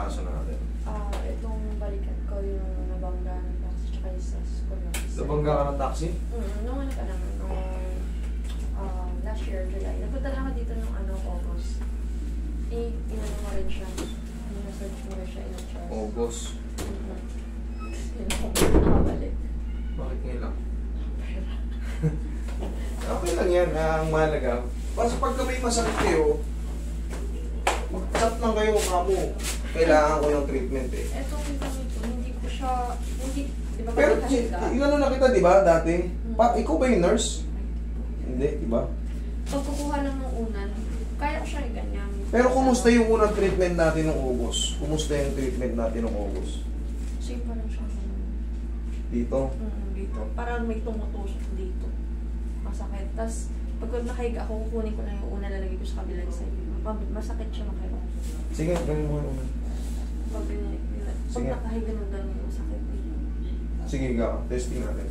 kaso natin? Itong balikat ko yung nabangga ng taxi tsaka yung sa school. Nabangga ka ng taxi? Nung ano ka naman, last year, July. Napunta na ako dito nung August. Inano mo rin siya. Ina-search mo rin siya, in-charge. August. Yun ako nakabalik. Bakit ngayon lang? Okay lang yan, ang mahalaga. Basta pagka may masakit kayo, mag-chat lang kayo kamo. Kailangan ko yung treatment eh. Etong ganito, hindi ko siya, di ba Pero pagkakahiga? inano na kita, di ba, dati? Ikaw ba yung nurse? Hindi, di ba? Pagkukuha lang ng unan, kaya ko siya yung ganyan. Pero kumusta yung unang treatment natin ng August? Kumusta yung treatment natin ng August? Same pa lang siya. Dito? Dito. Parang may tumutusok dito. Masakit. Tapos, pag nakahiga ako, kukunin ko na yung una, lalagay ko sa kabilang side. Masakit siya makaiba. Sige, gawin mo naman. Pag Sige. nakahiga ng gano'n, masakit dito. Sige, ga. Testing natin.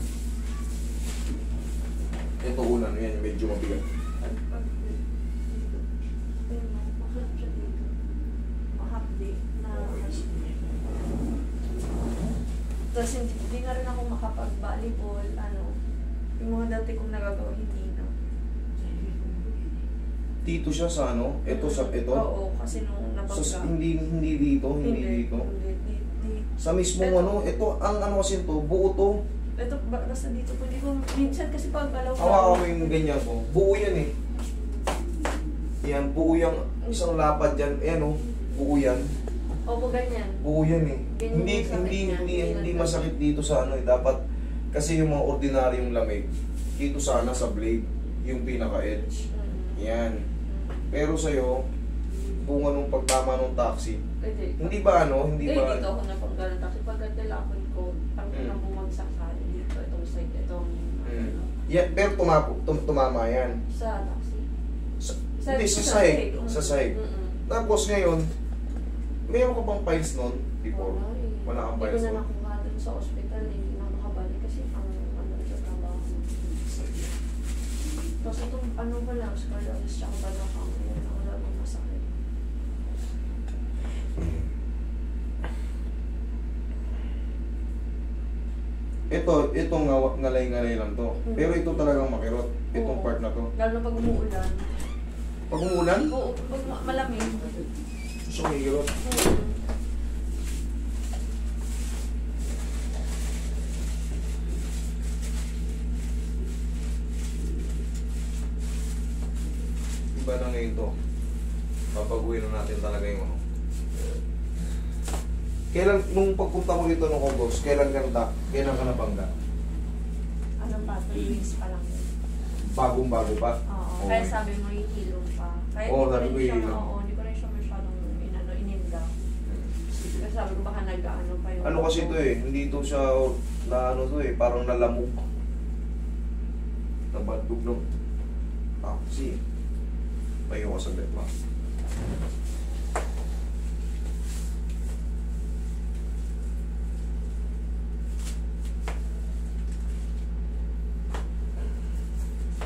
Ito unan, yan, medyo mabigat. Pag dito. Ayun, masakit siya dito. Mahapdi na. Tapos hindi na rin ako makapag-volleyball, yung mga dati kong nagagawa, hindi na. Dito siya sa ano? Ito sa ito? Oo, kasi nung nabagla. Hindi dito, hindi dito. Sa mismong ito, ang kasi ito, buo to. Ito, basta dito po, hindi ko, minsan kasi pag galaw Hawakan mo yung ganyan ko. Buo yan eh. Yan, buo yung isang lapad dyan. Ayan buo yan. Opo, ganyan. Buo yan eh. Ganyan Hindi masakit dito sa Dapat, kasi yung mga ordinaryong lamig, dito sana sa blade, yung pinaka-edge. Yan. Pero sa'yo, bunga nung pagtama ng taxi, hindi ba hindi ba? Dito ako napanggalan kasi pag naglalakad ko, ang bumagsak sa akin dito, itong side, itong Yeah, pero tumama yan. sa taxi. Hindi, sa side. Sa side. Tapos ngayon, mayroon ka bang files nun before? Wala kang files Hindi ko na nun? nakuha dun sa ospital, hindi na makabalik kasi ang sa trabaho. Tapos itong pa lang, scoliosis tsaka balakang, yun ang lamang masakit. Itong ngalay-ngalay lang to. Pero ito talagang makirot. Itong part na to. Lalo na pag umuulan. Pag umulan, Oo, pag malamig. gusto ko hihirot. Iba na ngayon to. Papaguhin na natin talaga yung Kailan, nung pagpunta mo dito ng August, kailan ka nabangga? Ano pa, 3 weeks pa lang yun. Bagong-bago pa? Oo, kaya sabi mo yung hilong pa. Kaya sabi ko hindi hilong. ko rin siya masyadong ininda. Kasi sabi ko baka nag-ano pa yung... Ano kasi ito hindi ito siya parang nalamog. Nabadog ng taxi. Tayo ko sa bed ba?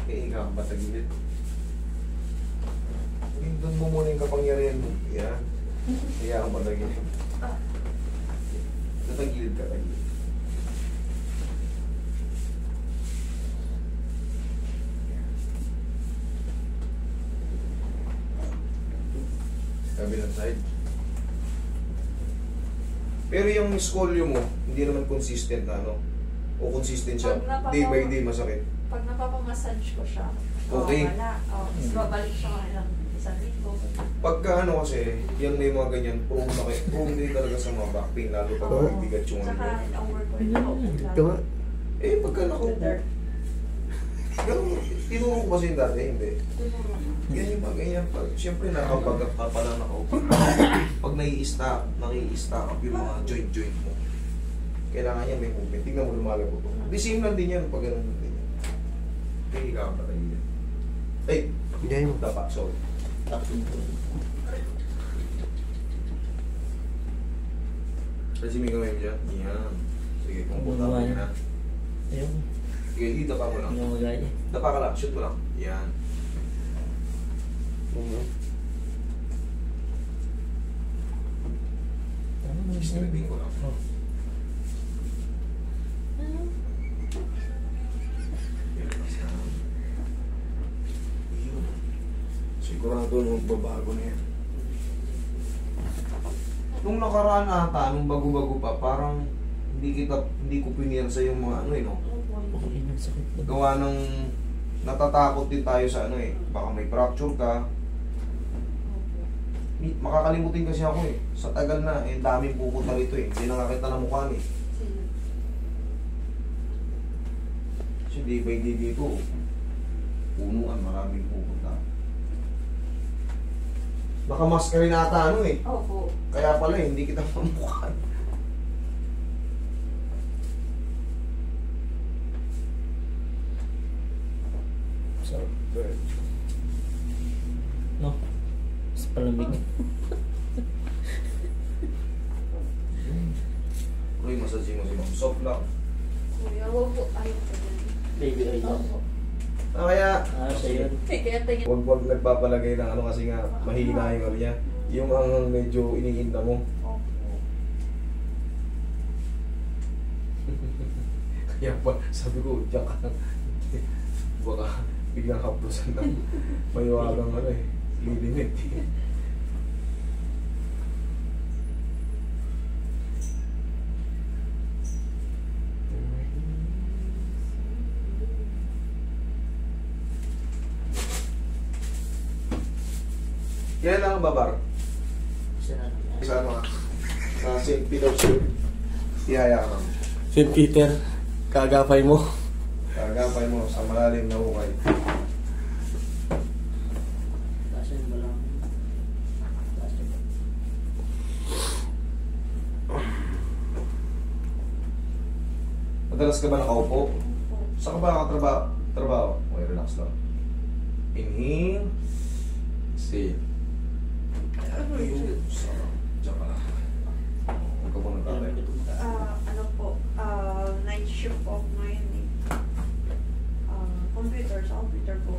Ikaw ang batagilid. Doon mo muna yung kapangyarihan mo. Yan. Kaya ang batagilid. Natagilid ka, tagilid. Kabilang side. Pero yung scolio mo, hindi naman consistent na o consistent siya. Day by day masakit. Pag napapamassage ko siya, Okay. wala. Babalik siya lang isang linggo. Pagka kasi, yan may mga ganyan, prone din talaga sa mga back pain, lalo pag bigat yung Saka, ang work ko yung pagka nakaupo. Tinuro ko kasi yung dati, hindi. Yan yung mga ganyan. Siyempre, nakapagak ka pala nakaupo. Pag nai-stack up yung mga joint mo, kailangan yan may movement. Tingnan mo lumalabo to. The same lang din yan pag ganun din yan. Hindi ka pa tayo yan. Ay! Hindi mo tapa, sorry. Kasi may kamay mo dyan. Yan. Sige, kung punta mo yan ha. Sige, dito pa mo lang. Dapa ka lang, shoot mo lang. Yan. Straighten ko lang. Sigurado magbabago na yan. Nung nakaraan ata, nung bago-bago pa, parang hindi ko pinirsa yung mga ano no? Gawa ng natatakot din tayo sa ano baka may fracture ka. Makakalimutin kasi ako sa tagal na, daming pupunta rito hindi nakakita na mukha ni. Kasi day by day dito, punuan, maraming pupunta. Nakamask ka rin ata Opo. Kaya pala hindi kita mamukhaan. So, good. No? Sa palamig. Uy, massage mo si Ma'am. Soft lang. Kuya, wag po. Ayaw ko din. Baby oil lang. Opo. Kaya, Siya yun. Kaya tingin. wag nagpapalagay ng ano kasi nga mahina yung ano niya. Yung ang medyo iniinda mo. Opo. Kaya pa, sabi ko, diyan ka lang. Baka biglang haplosan ng mayawagang lilimit. Kailan lang ang babar? Isa na lang. Sa ano sa St. Peter's Church. Ihaya ka lang. St. Peter, kagapay mo. Kagapay mo sa malalim na hukay. Kasi ba lang? Madalas ka ba nakaupo? Saan ka ba nakatrabaho? Okay, relax lang. Inhale. Exhale. Ayun. Sarap. Diyan ka lang. Huwag ka muna tatay. Ano po, night shift po ako ngayon computer, sa computer po.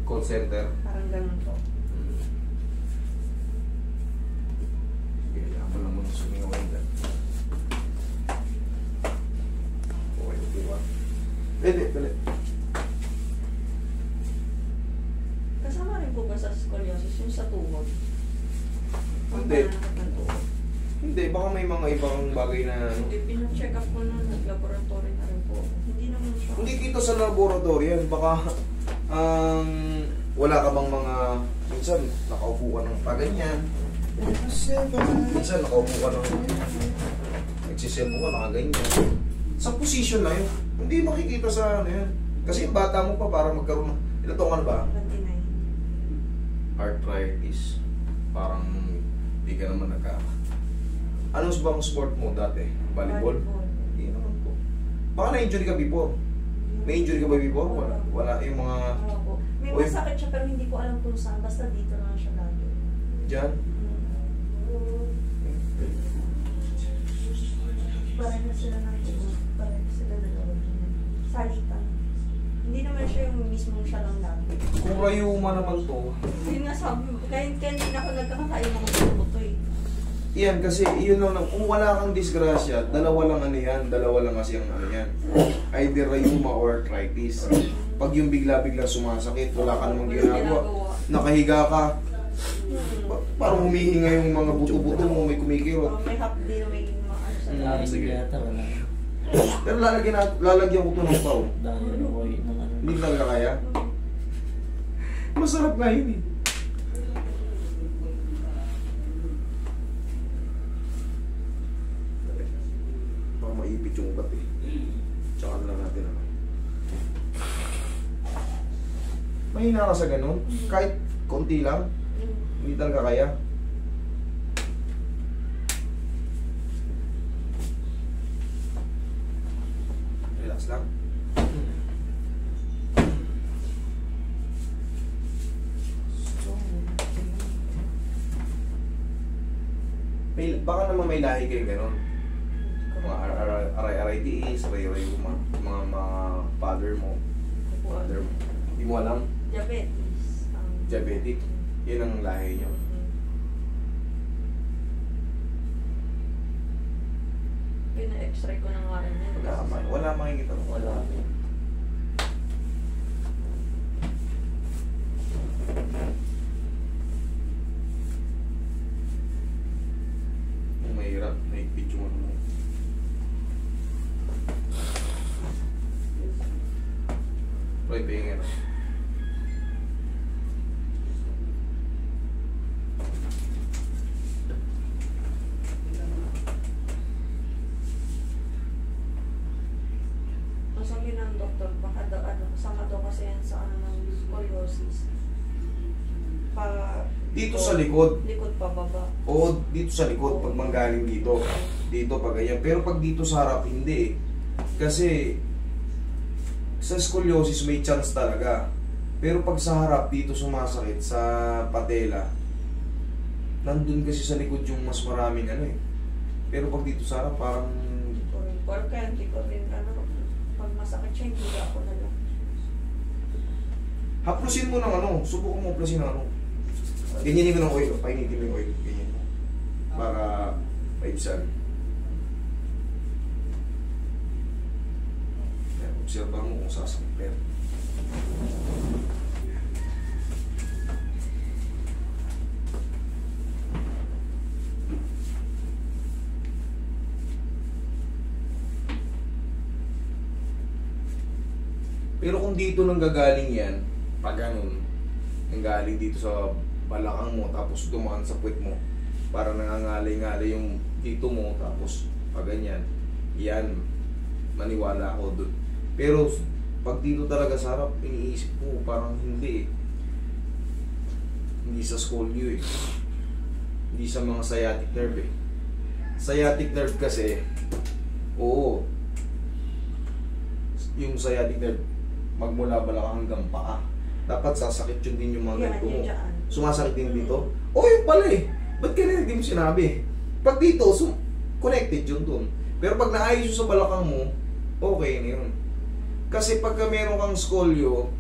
Call center. Parang ganun po. Sige, yaman lang muna sumingaw dyan. Okay, okay ba? Dali. Kasama rin po ba sa scoliosis yung sa tuhod? Hindi. Pagkahanap ng tuhod. Hindi, baka may mga ibang bagay na Hindi, pinacheck up ko na, nag-laboratory na rin po. Hindi naman siya. Hindi kita sa laboratory yan. Baka wala ka bang mga minsan nakaupo ka ng paganyan. Minsan nakaupo ka ng nagsiselfo ka nakaganyan. Sa position na yun. Hindi makikita sa ano yan. Kasi bata mo pa para magkaroon ng ilan taon ka na ba? 29. Arthritis. Parang hindi ka naman ano bang sport mo dati? Volleyball? Hindi naman po. Baka na-injury ka before? May injury ka ba before? Wala yung mga... Opo. May masakit siya pero hindi ko alam kung saan. Basta dito lang siya lagi. Diyan? Parang na sila ng tuhod. Parang na sila ng salitan. Hindi naman siya yung mismong siya lang lagi. Kung rayuma naman to, Yun nga sabi mo. Kaya hindi na ako nagkakakain ako ng buto yan kasi yun lang, kung wala kang disgrasya, dalawa lang kasi ang ano yan. Either rayuma or arthritis. Pag yung bigla-bigla sumasakit, wala ka namang ginagawa. Nakahiga ka, parang humihinga yung mga buto-buto mo, may kumikirot. May hapdi na may mga ano sa Wala, loob. sige yata, wala. Pero lalagyan ko to ng pao. Dahil ako ng ano. Hindi talaga kaya. Masarap nga yun Baka maipit yung ugat Tsaka na lang natin Mahina ka sa ganun? Kahit konti lang? Hindi talaga kaya? Relax lang. Baka naman may lahi kayo gano'n. Mga RITs, mga father mo. Hindi mo alam? Diabetes. Diabetic. Yan ang lahi nyo. X-ray ko na nga rin yun. Wala makikita mo. Wala. Mahirap, naipit yung ano mo. Roy, pingin na. Ang sabi ng doktor, baka daw, kasama daw kasi yan sa ng scoliosis. Dito sa likod. Likod pa baba. Oo, dito sa likod, pag manggaling dito. Dito pag ganyan. Pero pag dito sa harap, hindi eh. Kasi, sa scoliosis may chance talaga. Pero pag sa harap, dito sumasakit, sa patela, nandun kasi sa likod yung mas maraming ano eh. Pero pag dito sa harap, parang... Or kaya hindi ko rin, pag masakit siya, hindi ako na lang. Haplusin mo ng ano, subukan mo haplusin ng ano. Ganyanin mo ng oil, painitin mo yung oil. Ganyan mo. Para maibsan. Observa mo kung sasakit. Pero kung dito nang gagaling yan, pag ganun, nanggaling dito sa balakang mo, tapos dumaan sa puwet mo, para nangangalay-ngalay yung dito mo, tapos pag ganyan, yan, maniwala ako doon. Pero pag dito talaga sa harap, iniisip ko, parang hindi eh. Hindi sa scolio eh. Hindi sa mga sciatic nerve eh. Sciatic nerve kasi, oo, yung sciatic nerve, magmula balakang hanggang paa. Dapat sasakit yun din yung mga ganito mo. Sumasakit din dito. Oh, yun pala eh. Ba't kanina hindi mo sinabi? Pag dito, connected yun dun. Pero pag naayos yun sa balakang mo, okay na yun. Kasi pagka meron kang scolio,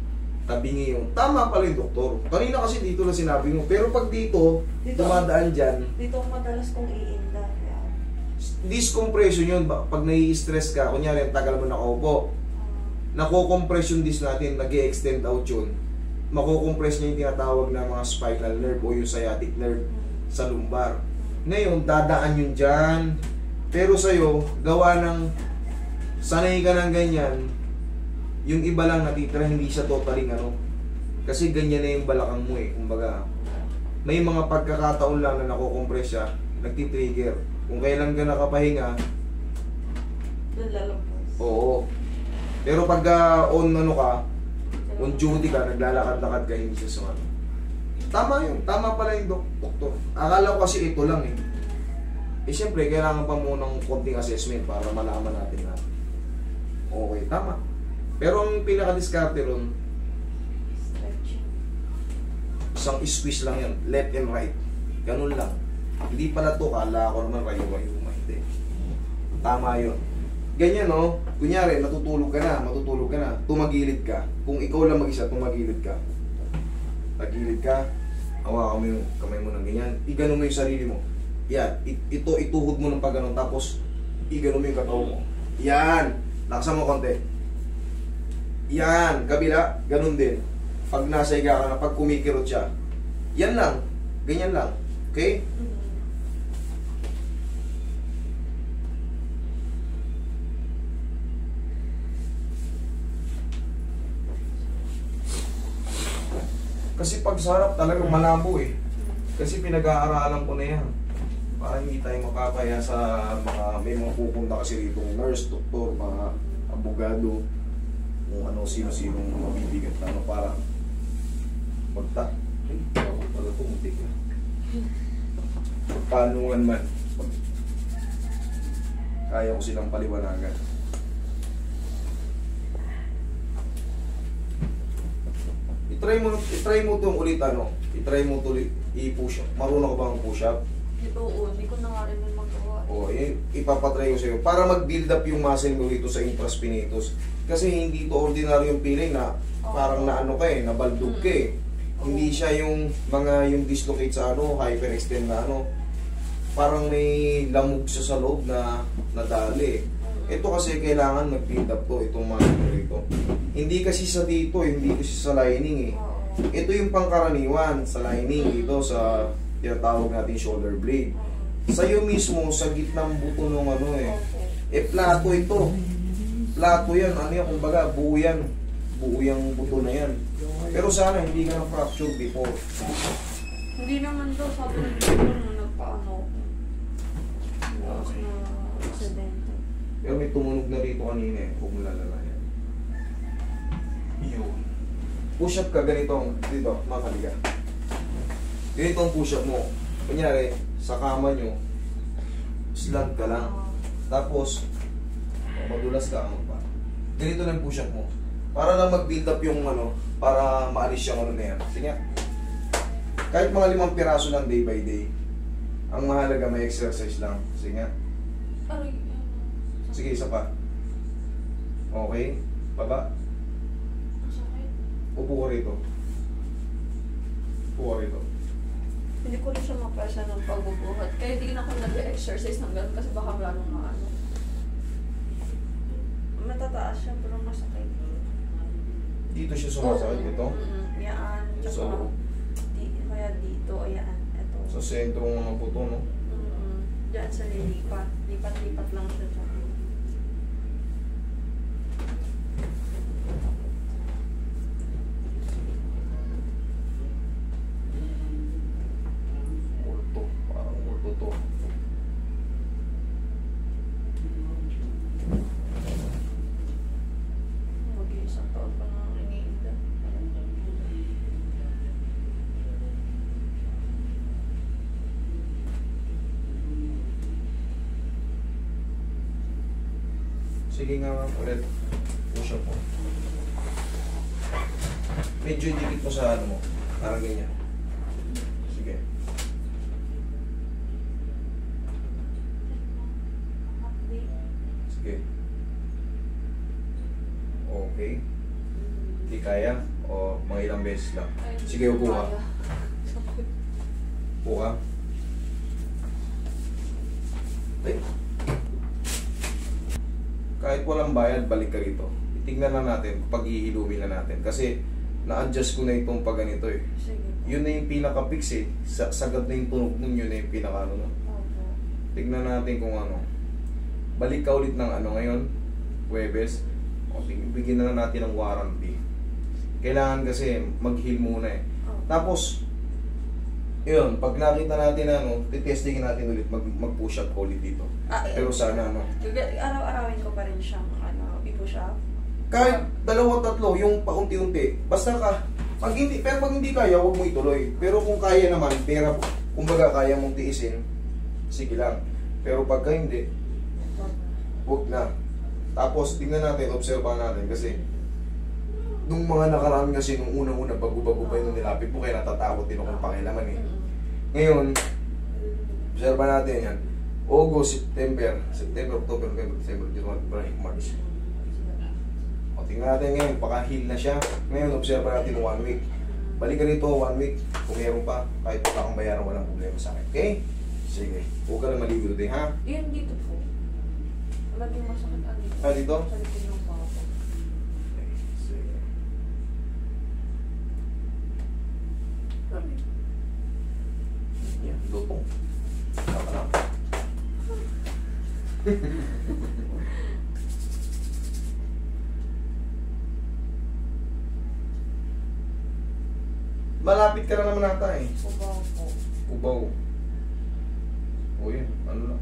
tabingi yun. Tama pala yung doktor. Kanina kasi dito na sinabi mo. Pero pag dito dumadaan dyan, dito ako madalas kong iinda. Discompression yun. Pag nai-stress ka, kunyari, ang tagal mo nakaupo, nako-compress yung disc natin, nag-extend out yun. Mako-compress niya yung tinatawag na mga spinal nerve o yung sciatic nerve sa lumbar. Ngayon, dadaan yun dyan. Pero sa'yo, gawa ng sanay ka ng ganyan, yung iba lang natitira, hindi siya totally ano. Kasi ganyan na yung balakang mo eh. Kumbaga, may mga pagkakataon lang na nako-compress siya, nagtitrigger. Kung kailan ka nakapahinga, doon lalampas. oo. Pero pag on ano ka, on duty ka, naglalakad-lakad ka, hindi siya sumano. Tama yun. Tama pala yung doktor. Akala ko kasi ito lang eh. Eh siyempre, kailangan pa munang konting assessment para malaman natin na okay, tama. Pero ang pinaka-discarte ron, Stretching. isang squeeze lang yan. Left and right. Ganun lang. Hindi pala to, kala ko naman rayo-rayo. Hindi. Tama yun. Ganyan no, kunyari matutulog ka na, tumagilid ka. Kung ikaw lang mag-isa, tumagilid ka. Tagilid ka, hawakan mo yung kamay mo ng ganyan, iganon mo yung sarili mo. Yan, ito ituhod mo ng pagganon, tapos iganon mo yung katawan mo. Yan, lakasan mo konti. Yan, kabila, ganun din. Pag nasa higa ka na, pag kumikirot siya, yan lang, ganyan lang. Okay? Kasi pag sa harap talagang malabo eh. Kasi pinag-aaralan ko na yan. Para hindi tayo makakaya sa mga, may mga pupunta kasi rito, nurse, doktor, mga abogado, kung ano, sino-sinong mabibigat na ano, para magta. Ay, ako pala tumutik na. Paanungan man. Kaya ko silang paliwanagan. I-try mo itong ulit ano, i-try mo ito i-push up. Marunong ka ba ang push up? Oo, hindi ko na nga rin magawa. O, ipapatry ko sa'yo. Para mag-build up yung muscle mo dito sa infraspinatus. Kasi hindi ito ordinary yung feeling na parang naano ka eh, nabaldog ka eh. Hindi siya yung mga yung dislocate sa ano, hyperextend na ano. Parang may lamog siya sa loob na nadali eh. Ito kasi kailangan mag-build up to, itong mga rito. Hindi kasi sa dito, hindi kasi sa lining eh. Oo. Ito yung pangkaraniwan sa lining dito sa tinatawag natin shoulder blade. Sa'yo mismo, sa gitnang buto ng ano eh. Okay. Plato ito. Plato yan, ano yan, kumbaga, buo yan. Buo yung buto na yan. Pero sana hindi ka na-fracture before. Hindi naman daw, sabi ng dito nung nagpaano ako. Okay. Na aksidente. Pero may tumunog na dito kanina eh. Huwag mo lalalayan. Yun. Push up ka ganito. Dito, makaliga. Ganito ang push up mo. Kunyari, sa kama nyo, slug ka lang. Tapos, madulas ka, ano pa. Ganito lang push up mo. Para lang mag-build up yung ano, para maalis yung ano na yan. Sige nga. Kahit mga 5 piraso lang day by day. Ang mahalaga may exercise lang. Sige nga. Aray. Sige, isa pa. Okay. Baba. Sakit. Upo ka rito. Upo ka rito. Hindi ko rin siya mapasya ng pagbubuhat. Kaya di na ako nag-exercise ng ganun kasi baka lalong maano. Matataas siya pero masakit. Dito siya sumasakit. Ito. Yan. Sa loob. Kaya dito. Ayan. Ito. Sa sentro ng mga buto, no? Diyan sa lilipat. Lipat-lipat lang siya dyan. Multo. Parang multo to. Mag-iisang taon pa na iniinda. Sige nga ma'am, ulit. Push up mo. Medyo dikit mo sa ano mo. Parang ganyan. Sige. Sige. Okay. Hindi kaya? O mga ilang beses lang? Sige, upo ka. Upo ka. Ay. Kahit walang bayad, balik ka rito. Tingnan lang natin, pag-iilumin na natin. Kasi, na-adjust ko na itong pag ganito eh. Sige. Yun na yung pinaka-fix eh. Sagad na yung tunog nun, yun na yung pinaka-ano nun. Opo. Tignan natin kung ano. Balik ka ulit ng ano ngayon, Huwebes. O, bigyan na lang natin ng warranty. Kailangan kasi mag-heal muna eh. Opo. Tapos, yun, pag nakita natin na ano, titestingin natin ulit, mag-push up ulit dito. Pero sana ano. Araw-arawin ko pa rin siyang i-push up. Kahit 2-3, yung paunti-unti. Basta ka. Pag hindi kaya, huwag mo ituloy. Pero kung kaya naman, pera, kumbaga kaya mong tiisin, sige lang. Pero pagka hindi, huwag na. Tapos, tingnan natin, obserbahan natin. Kasi, nung mga nakaraan kasi, nung unang-una, bago-bago pa yung nilapit mo, kaya natatakot din akong pakilaman eh. Ngayon, obserbahan natin yan. August, September, October, November, December, January, March. O, tingnan natin ngayon, paka-heal na siya. Ngayon, observe natin 1 week. Balik ka rito 1 week. Kung meron pa, kahit wala kang bayaran, walang problema sa akin. Okay? Sige. Huwag ka na maligo din, ha? Yun dito po. Laging masakit dito. Ah, dito? Sa likod ng paa ko. Okay, sige. Yan, lutong. Tama lang. Malapit ka na naman ata eh. Ubaw po. Ubaw. O yun, ano lang.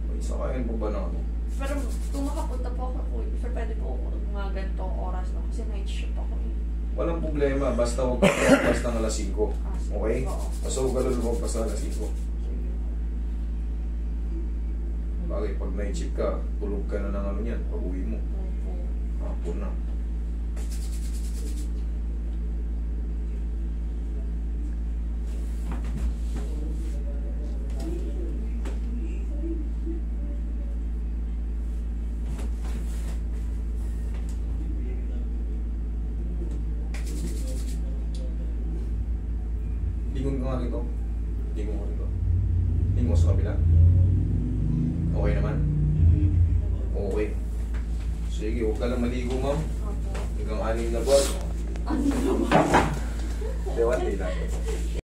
May isa kain po ba na ano? Pero kung makapunta po ako, sir, pwede po ako mga ganitong oras na kasi night shift ako eh. Walang problema, basta huwag ka lumagpas ng alas 5. Okay? Oo. Basta huwag ka lumagpas ng alas 5. Bagay, pag night shift ka, tulog ka na ng ano yan, pag uwi mo. Opo. Hapon na. Lingon ka nga rito. Lingon ka rito. Lingon sa kabila. Okay naman? ka lang maligo, ma'am. Opo. Hanggang 6 na buwan. Ano naman? Hindi, 1 day lang.